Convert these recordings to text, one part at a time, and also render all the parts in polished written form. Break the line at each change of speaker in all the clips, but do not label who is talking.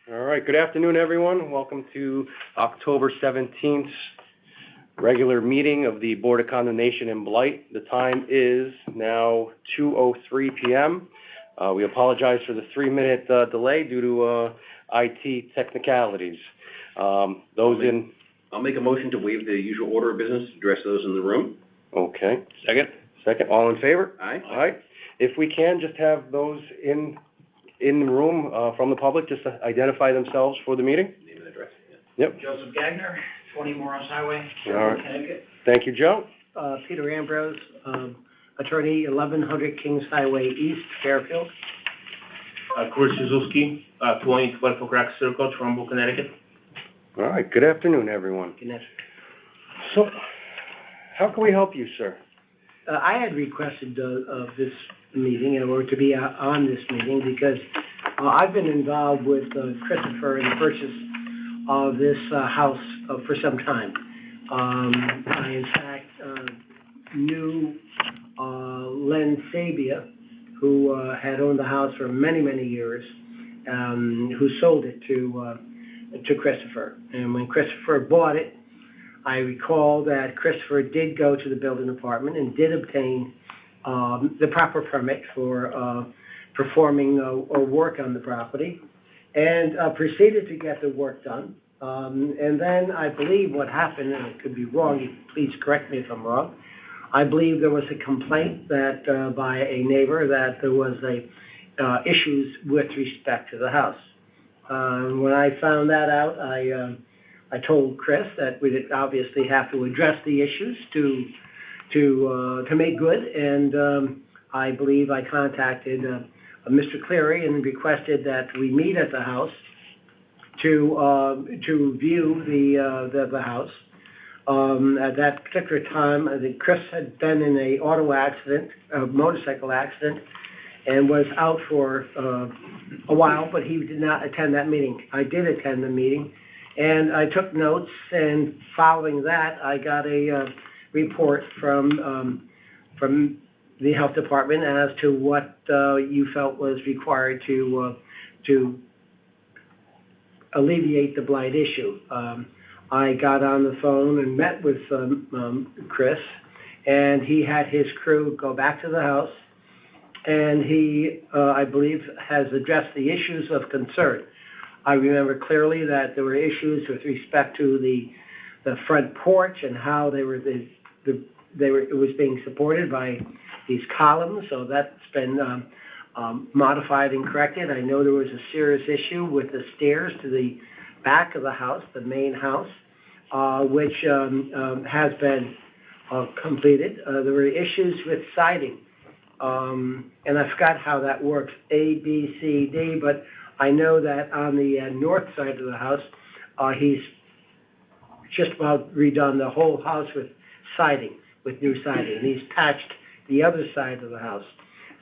All right, good afternoon, everyone. Welcome to October 17th regular meeting of the Board of Condemnation and Blight. The time is now 2:03 p.m. We apologize for the 3-minute delay due to IT technicalities.
I'll make a motion to waive the usual order of business, address those in the room.
Okay.
Second.
All in favor?
Aye.
Aye. If we can, just have those in the room from the public, just to identify themselves for the meeting.
Name and address.
Yeah. Yep.
Joseph Gagner, 20 Morris Highway,
All
Sherwood,
right.
Connecticut.
Thank you, Joe.
Peter Ambrose, attorney, 1100 Kings Highway East, Fairfield.
Chris Suzuki, 2012 Crack Circle, Trumbull, Connecticut.
All right, good afternoon, everyone. So, how can we help you, sir?
I had requested this meeting, or to be on this meeting, because I've been involved with Christopher in the purchase of this house for some time. I, in fact, knew Len Sabia, who had owned the house for many, many years, who sold it to Christopher. And when Christopher bought it, I recall that Christopher did go to the building department and did obtain the proper permit for performing work on the property, and proceeded to get the work done. And then I believe what happened, and I could be wrong, please correct me if I'm wrong, I believe there was a complaint that by a neighbor that there was issues with respect to the house. When I found that out, I told Chris that we'd obviously have to address the issues to make good, and I believe I contacted Mr. Cleary and requested that we meet at the house to view the house. At that particular time, I think Chris had been in a motorcycle accident, and was out for a while, but he did not attend that meeting. I did attend the meeting, and I took notes, and following that, I got a report from the health department as to what you felt was required to alleviate the blight issue. I got on the phone and met with Chris, and he had his crew go back to the house, and he, I believe, has addressed the issues of concern. I remember clearly that there were issues with respect to the front porch and how it was being supported by these columns, so that's been modified and corrected. I know there was a serious issue with the stairs to the back of the house, the main house, which has been completed. There were issues with siding, and I forgot how that works, A, B, C, D, but I know that on the north side of the house, he's just about redone the whole house with siding, with new siding. He's patched the other side of the house.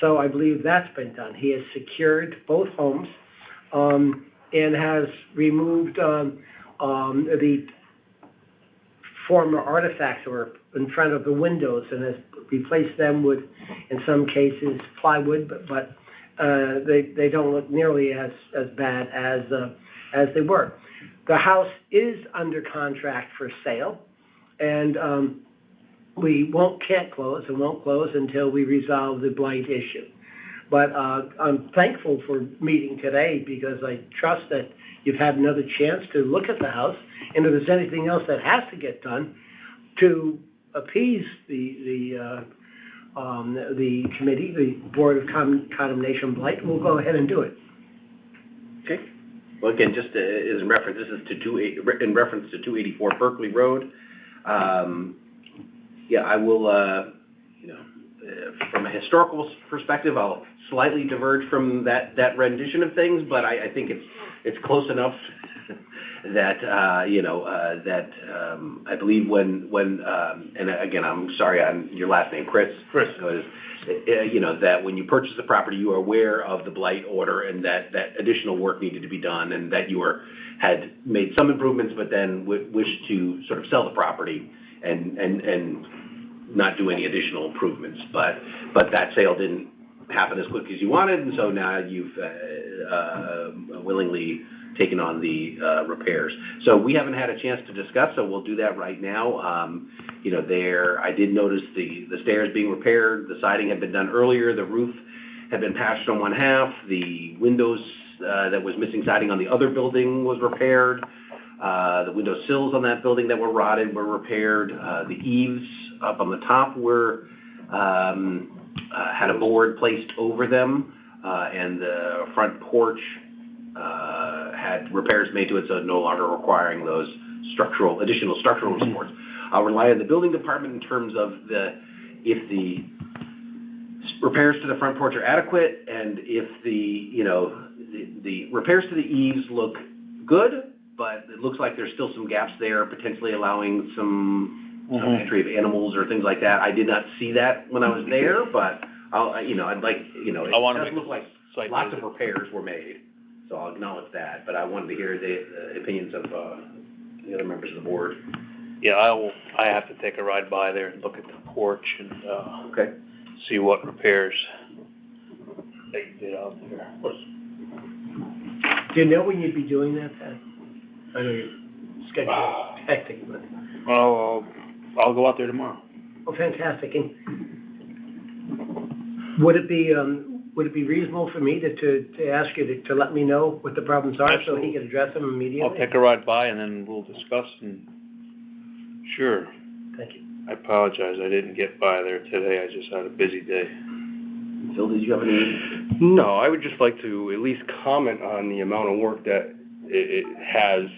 So I believe that's been done. He has secured both homes and has removed the former artifacts that were in front of the windows and has replaced them with, in some cases, plywood, but they don't look nearly as bad as they were. The house is under contract for sale, and we can't close and won't close until we resolve the blight issue. But I'm thankful for meeting today, because I trust that you've had another chance to look at the house, and if there's anything else that has to get done to appease the committee, the Board of Condemnation Blight, we'll go ahead and do it.
Okay. Well, again, just as in reference, this is in reference to 284 Berkeley Road. Yeah, I will, from a historical perspective, I'll slightly diverge from that rendition of things, but I think it's close enough that I believe when and again, I'm sorry on your last name, Chris. That when you purchase the property, you are aware of the blight order and that additional work needed to be done, and that you had made some improvements, but then wished to sort of sell the property and not do any additional improvements. But that sale didn't happen as quick as you wanted, and so now you've willingly taken on the repairs. So we haven't had a chance to discuss, so we'll do that right now. I did notice the stairs being repaired, the siding had been done earlier, the roof had been patched on one half, the windows that was missing siding on the other building was repaired, the window sills on that building that were rotted were repaired, the eaves up on the top were had a board placed over them, and the front porch had repairs made to it, so no longer requiring those additional structural supports. I'll rely on the building department in terms of if the repairs to the front porch are adequate, and if the repairs to the eaves look good, but it looks like there's still some gaps there, potentially allowing some entry of animals or things like that. I did not see that when I was there, but it does look like lots of repairs were made, so I'll acknowledge that. But I wanted to hear the opinions of the other members of the board.
Yeah, I have to take a ride by there and look at the porch and,
Okay.
see what repairs they did out there.
Do you know when you'd be doing that, Ted? I know your schedule's hectic, but,
Well, I'll go out there tomorrow.
oh, fantastic. And would it be reasonable for me to ask you to let me know what the problems are so he can address them immediately?
I'll take a ride by and then we'll discuss and, sure.
Thank you.
I apologize, I didn't get by there today, I just had a busy day.
Phil, did you have any?
No, I would just like to at least comment on the amount of work that it has,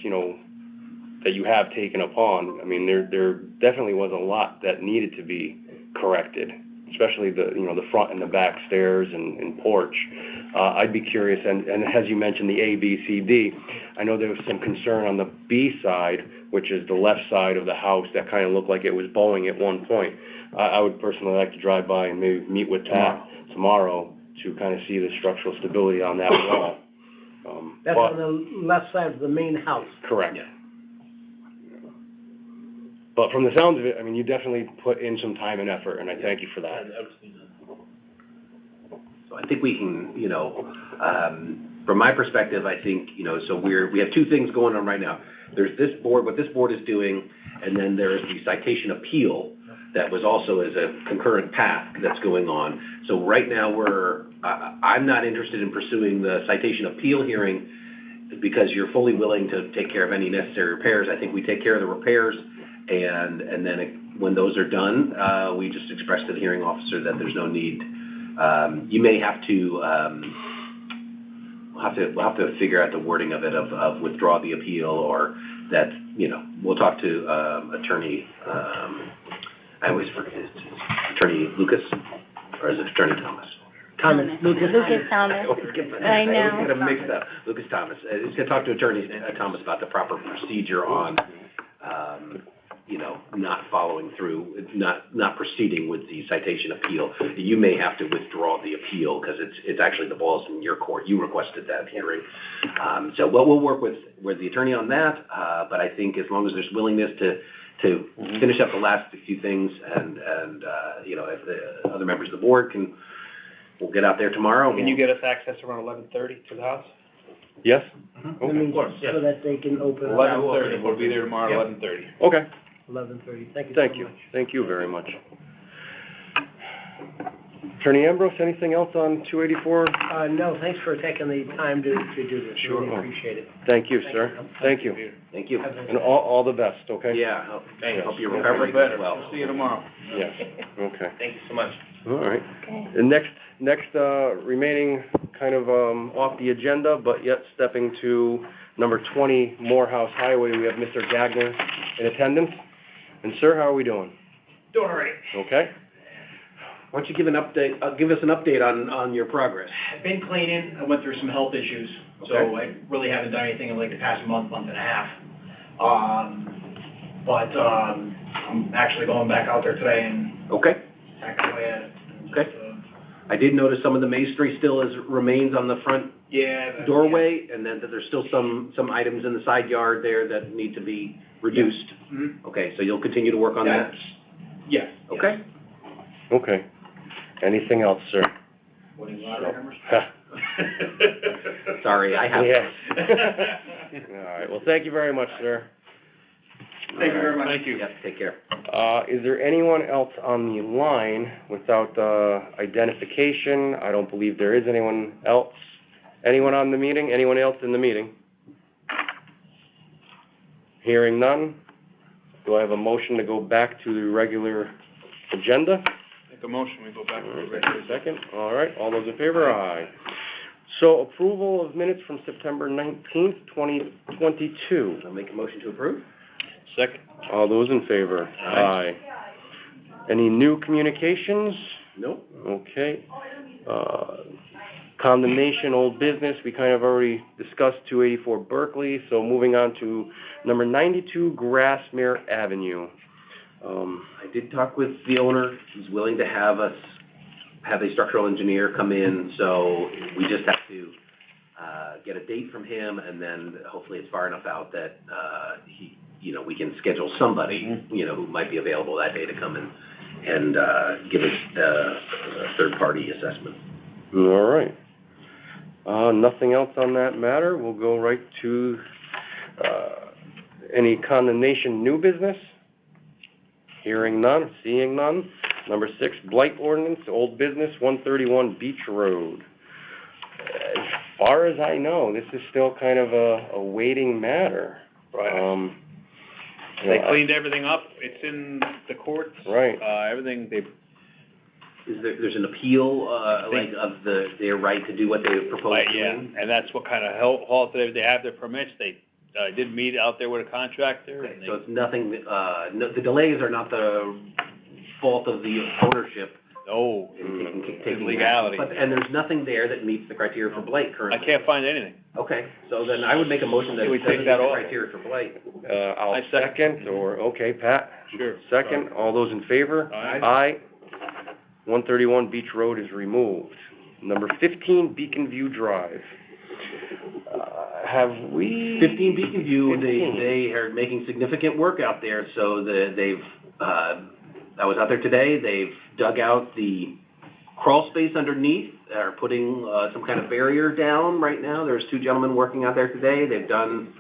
that you have taken upon. I mean, there definitely was a lot that needed to be corrected, especially the front and the back stairs and porch. I'd be curious, and as you mentioned, the A, B, C, D, I know there was some concern on the B side, which is the left side of the house that kind of looked like it was bowing at one point. I would personally like to drive by and maybe meet with Pat tomorrow to kind of see the structural stability on that wall.
That's on the left side of the main house.
Correct.
Yeah.
But from the sounds of it, I mean, you definitely put in some time and effort, and I thank you for that.
So I think we can, from my perspective, I think, so we have two things going on right now. There's this board, what this board is doing, and then there's the citation appeal that was also as a concurrent path that's going on. So right now I'm not interested in pursuing the citation appeal hearing because you're fully willing to take care of any necessary repairs. I think we take care of the repairs, and then when those are done, we just express to the hearing officer that there's no need. You may have to, we'll have to figure out the wording of it, of withdraw the appeal, or that, we'll talk to attorney, I always forget, Attorney Lucas, or is it Attorney Thomas?
Thomas, Lucas
Thomas.
I always get them mixed up. Lucas Thomas. He's gonna talk to Attorney Thomas about the proper procedure on, not following through, not proceeding with the citation appeal. You may have to withdraw the appeal because it's actually the ball's in your court. You requested that hearing. So we'll work with the attorney on that, but I think as long as there's willingness to finish up the last few things, and if the other members of the board we'll get out there tomorrow.
Can you get us access around 11:30 to the house?
Yes?
I mean, so that they can open it.
11:30, we'll be there tomorrow, 11:30.
Okay.
11:30. Thank you.
Thank
so
you.
much.
Thank you very much. Attorney Ambrose, anything else on 284?
No, thanks for taking the time to do this.
Sure.
Really appreciate it.
Thank you, sir. Thank you.
Thank you.
And all the best, okay?
Yeah, hope you're
Yes.
recovering
Better.
well.
See you tomorrow.
Yes, okay.
Thank you so much.
All right.
Okay.
The next remaining kind of off the agenda, but yet stepping to number 20 Morehouse Highway, we have Mr. Gagner in attendance. And sir, how are we doing?
Doing all right.
Okay?
Why don't you give us an update on your progress?
I've been cleaning, I went through some health issues, so I really haven't done anything in like the past month and a half. But I'm actually going back out there today and
Okay,
back away at it.
okay. I did notice some of the masonry still remains on the front
Yeah.
doorway, and then that there's still some items in the side yard there that need to be reduced.
Mm-hmm.
Okay, so you'll continue to work on that?
Yes.
Okay.
Okay. Anything else, sir?
What do you want, numbers?
Sorry, I have.
Yes. All right, well, thank you very much, sir.
Thank you very much.
Thank you.
Yep, take care.
Is there anyone else on the line without identification? I don't believe there is anyone else. Anyone on the meeting? Anyone else in the meeting? Hearing none. Do I have a motion to go back to the regular agenda?
Make a motion, we go back to the
Wait
regular.
a second. All right, all those in favor? Aye. So approval of minutes from September 19th, 2022.
I'll make a motion to approve.
Second.
All those in favor?
Aye.
Any new communications?
Nope.
Okay. Condemnation, old business, we kind of already discussed 284 Berkeley, so moving on to number 92 Grassmere Avenue.
I did talk with the owner. He's willing to have us have a structural engineer come in, so we just have to get a date from him, and then hopefully it's far enough out that we can schedule somebody, who might be available that day to come in and give us a third-party assessment.
All right. Nothing else on that matter. We'll go right to any condemnation new business. Hearing none, seeing none. Number 6, blight ordinance, old business, 131 Beach Road. As far as I know, this is still kind of a waiting matter.
Right. They cleaned everything up, it's in the courts.
Right.
Everything, they,
There's an appeal, of their right to do what they propose to
yeah,
do?
and that's what kind of halt they have their permits, they, did meet out there with a contractor.
Okay,
And
so it's nothing, the delays are not the fault of the ownership.
No,
Taking
legality.
And there's nothing there that meets the criteria for blight
I
currently?
can't find anything.
Okay, so then I would make a motion that
Can we
it doesn't
take
meet
that
the
off?
criteria for blight.
I'll
I second.
second, or, okay, Pat?
Sure.
Second, all those in favor?
Aye.
131 Beach Road is removed. Number 15 Beacon View Drive. Have we?
15 Beacon View,
15.
they are making significant work out there, so they've, I was out there today, they've dug out the crawl space underneath, are putting some kind of barrier down right now. There's 2 gentlemen working out there today. They've done,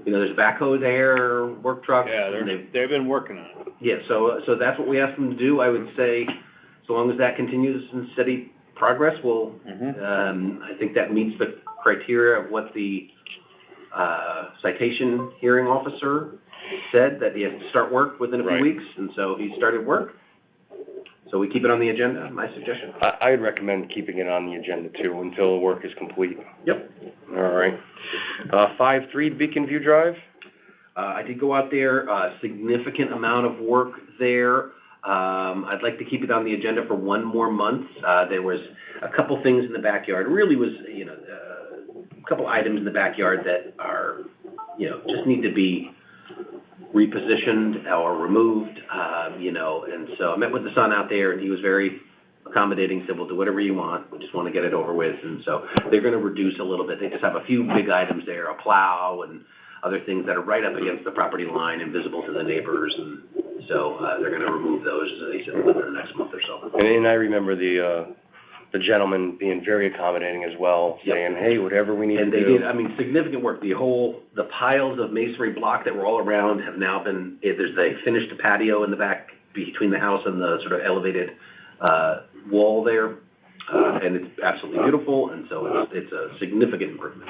there's a backhoe there, work truck.
Yeah,
and
they've been working on it.
Yeah, so that's what we asked them to do. I would say, so long as that continues in steady progress, I think that meets the criteria of what the citation hearing officer said, that he has to start work within a few
Right.
weeks, and so he started work. So we keep it on the agenda, my suggestion.
I'd recommend keeping it on the agenda too, until the work is complete.
Yep.
All right. 5-3 Beacon View Drive?
I did go out there, a significant amount of work there. I'd like to keep it on the agenda for 1 more month. There was a couple things in the backyard, really was, a couple items in the backyard that are, just need to be repositioned or removed, and so I met with the son out there, and he was very accommodating, said, we'll do whatever you want, we just want to get it over with, and so they're going to reduce a little bit. They just have a few big items there, a plow and other things that are right up against the property line and visible to the neighbors, and so they're going to remove those, he said, within the next month or so.
And I remember the gentleman being very accommodating as well,
Yep.
saying, hey, whatever we need to
And
do.
they did, significant work. The piles of masonry block that were all around have now been, they finished a patio in the back between the house and the sort of elevated wall there, and it's absolutely beautiful, and so it's a significant improvement.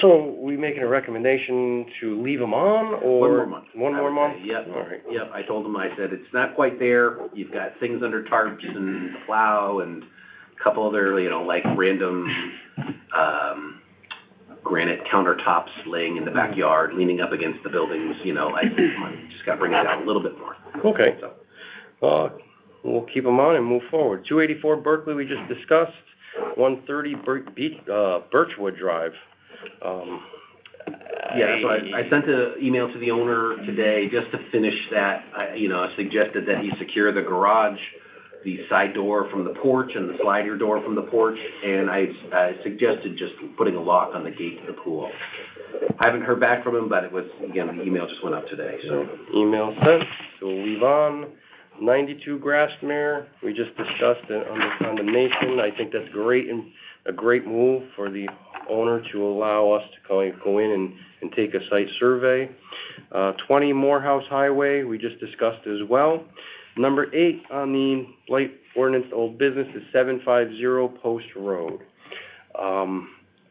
So, we making a recommendation to leave them on, or?
1 more month.
One
I
more
would
month?
say, Yep.
All right.
Yep, I told them, I said, it's not quite there. You've got things under tarps and plow and a couple other, like random, granite countertops laying in the backyard, leaning up against the buildings, I said, come on, you just gotta bring it down a little bit more.
Okay.
So,
We'll keep them on and move forward. 284 Berkeley, we just discussed. 130 Birchwood Drive.
Yeah, so I sent an email to the owner today just to finish that. I suggested that he secure the garage, the side door from the porch, and the slider door from the porch, and I suggested just putting a lock on the gate to the pool. I haven't heard back from him, but it was, again, the email just went up today, so.
Email sent, so we'll leave on. 92 Grassmere, we just discussed it under condemnation. I think that's great, and a great move for the owner to allow us to go in and take a site survey. 20 Morehouse Highway, we just discussed as well. Number 8 on the blight ordinance old business is 750 Post Road.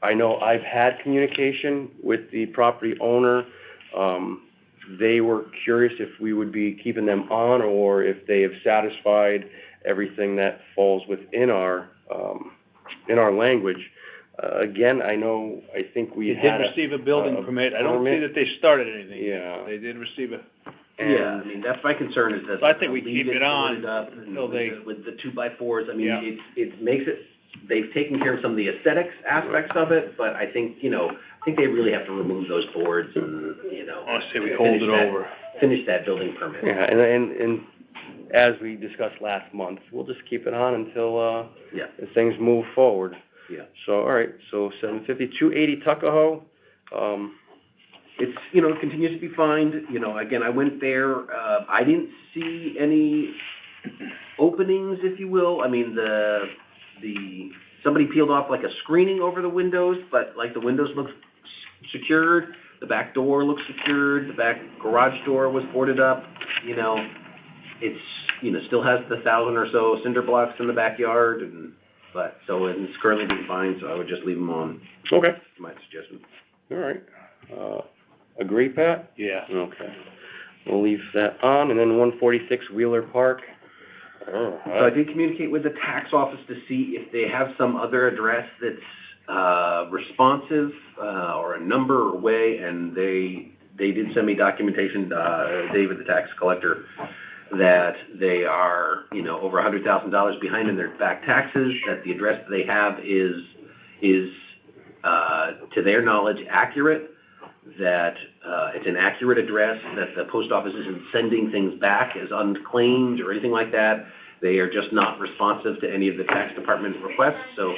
I know I've had communication with the property owner. They were curious if we would be keeping them on or if they have satisfied everything that falls within our language. Again, I think we
They
had
did receive a building permit. I don't see that they started anything.
Yeah.
They did receive a,
Yeah, I mean, that's my concern is that.
I think we
leave
keep it on
boarded up and
until they-
with the 2x4s, I mean,
Yeah.
it makes it, they've taken care of some of the aesthetics aspects of it, but I think, I think they really have to remove those boards and,
I want to say we hold it over.
finish that building permit.
Yeah, and as we discussed last month, we'll just keep it on until,
Yeah.
as things move forward.
Yeah.
So, all right, so 750, 280 Tuckahoe,
It's, it continues to be fined, again, I went there, I didn't see any openings, if you will. I mean, somebody peeled off like a screening over the windows, but like the windows look secured, the back door looks secured, the back garage door was boarded up, it's, still has the 1,000 or so cinder blocks in the backyard, and it's currently being fined, so I would just leave them on,
okay,
my suggestion.
all right. Agree, Pat?
Yeah.
Okay. We'll leave that on, and then 146 Wheeler Park. Oh,
So I did communicate with the tax office to see if they have some other address that's responsive or a number or way, and they did send me documentation, David, the tax collector, that they are, over $100,000 behind in their back taxes, that the address that they have is to their knowledge accurate, that it's an accurate address, that the post office isn't sending things back as unclaimed or anything like that. They are just not responsive to any of the tax department requests. So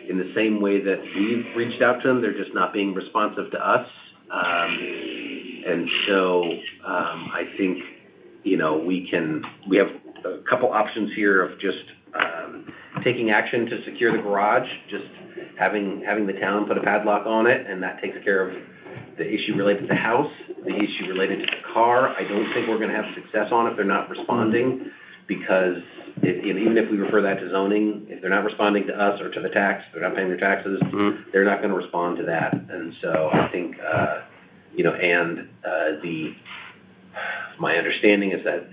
in the same way that we've reached out to them, they're just not being responsive to us. And so I think, we have a couple options here of just taking action to secure the garage, just having the town put a padlock on it, and that takes care of the issue related to the house, the issue related to the car. I don't think we're going to have success on it if they're not responding, because even if we refer that to zoning, if they're not responding to us or to the tax, they're not paying their taxes, they're not going to respond to that. And so I think, my understanding is that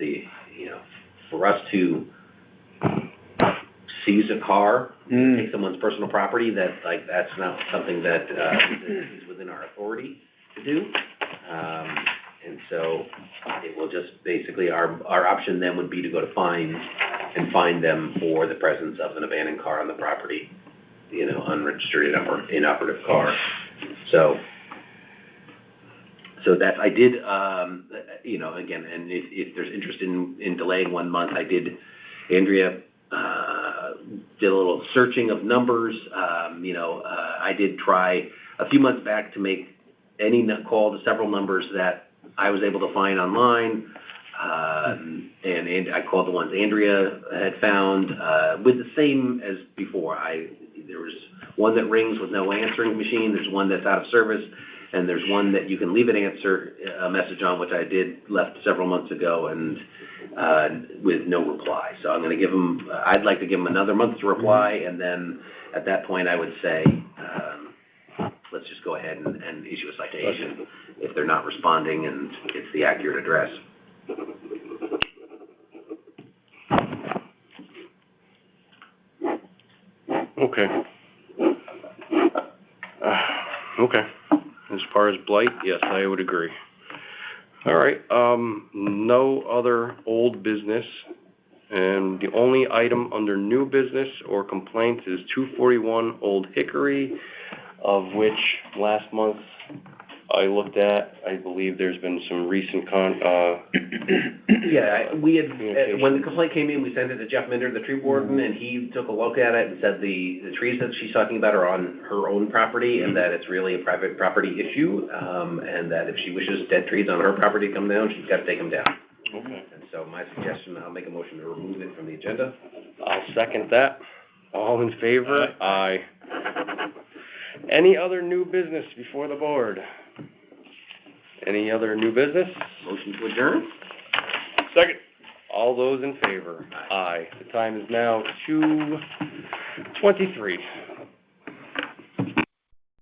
for us to seize a car, take someone's personal property, that's not something that is within our authority to do. And so it will just basically, our option then would be to go to fines and fine them for the presence of an abandoned car on the property, unregistered or inoperative car. So that I did, again, and if there's interest in delaying 1 month, Andrea did a little searching of numbers. I did try a few months back to make any call to several numbers that I was able to find online. And I called the ones Andrea had found, with the same as before. There was one that rings with no answering machine, there's one that's out of service, and there's one that you can leave a message on, which I left several months ago, and with no reply. So I'm going to I'd like to give them another month to reply, and then at that point I would say, let's just go ahead and issue a citation if they're not responding and it's the accurate address.
Okay. Okay. As far as blight, yes, I would agree. All right, no other old business, and the only item under new business or complaints is 241 Old Hickory, of which last month I looked at. I believe there's been some recent
Yeah, we had, when the complaint came in, we sent it to Jeff Minder, the tree warden, and he took a look at it and said the trees that she's talking about are on her own property, and that it's really a private property issue, and that if she wishes dead trees on her property to come down, she's got to take them down.
Okay.
And so my suggestion, I'll make a motion to remove it from the agenda.
I'll second that. All in favor? Aye. Any other new business before the board? Any other new business?
Motion to adjourn?
Second.
All those in favor? Aye. The time is now 2:23.